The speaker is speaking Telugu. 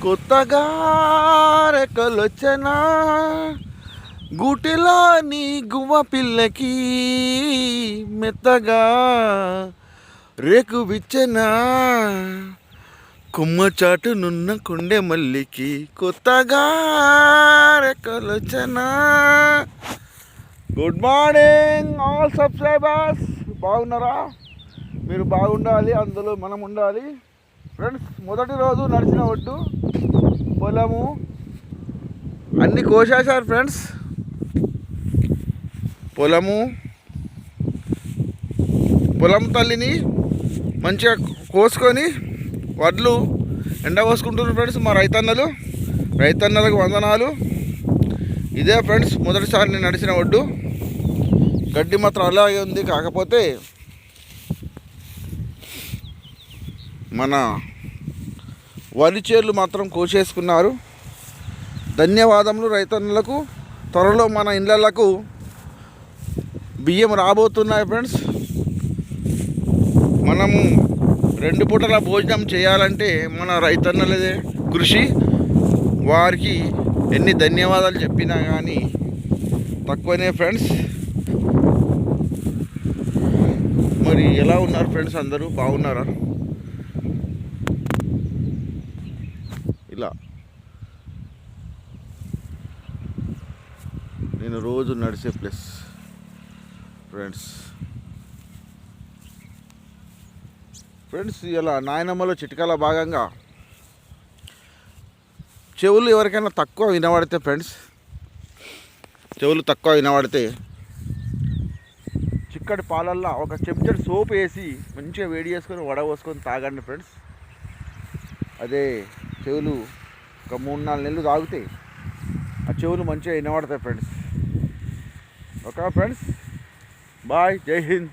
కొత్తగా రెక్కలొచ్చనా గూటిలో నీ గువ్వ పిల్లకి మెత్తగా రేకు విచ్చనా కొమ్మ చాటునున్న కొండె మల్లికి కొత్తగా రెక్కలొచ్చనా. గుడ్ మార్నింగ్ ఆల్ సబ్స్క్రైబర్స్, బాగున్నారా? మీరు బాగుండాలి, అందులో మనం ఉండాలి ఫ్రెండ్స్. మొదటి రోజు నడిచిన ఒడ్డు పొలము అన్నీ కోసేశారు ఫ్రెండ్స్. పొలం తల్లిని మంచిగా కోసుకొని వడ్లు ఎండ కోసుకుంటున్నారు ఫ్రెండ్స్. మా రైతన్నలకు వందనాలు. ఇదే ఫ్రెండ్స్ మొదటిసారి నేను నడిచిన ఒడ్డు. గడ్డి మాత్రం అలాగే ఉంది, కాకపోతే మన వరి చేర్లు మాత్రం కోసేసుకున్నారు. ధన్యవాదములు రైతన్నలకు. త్వరలో మన ఇళ్ళకు బియ్యం రాబోతున్నాయి ఫ్రెండ్స్. మనము 2 పూటల భోజనం చేయాలంటే మన రైతన్నలదే కృషి. వారికి ఎన్ని ధన్యవాదాలు చెప్పినా కానీ తక్కువనే ఫ్రెండ్స్. మరి ఎలా ఉన్నారు ఫ్రెండ్స్? అందరూ బాగున్నారా? ఇలా నేను రోజు నడిచే ప్లేస్ ఫ్రెండ్స్. ఇలా నాయనమ్మలో చిట్కాల భాగంగా చెవులు ఎవరికైనా తక్కువ వినబడితే ఫ్రెండ్స్, చిక్కటి పాలల్లో ఒక చెంచడు సోపు వేసి మంచిగా వేడి చేసుకొని వడపోసుకొని తాగండి ఫ్రెండ్స్. అదే చెవులు ఒక 3-4 నెలలు తాగితే ఆ చెవులు మంచిగా వినబడతాయి ఫ్రెండ్స్. ఓకే ఫ్రెండ్స్, బాయ్, జై హింద్.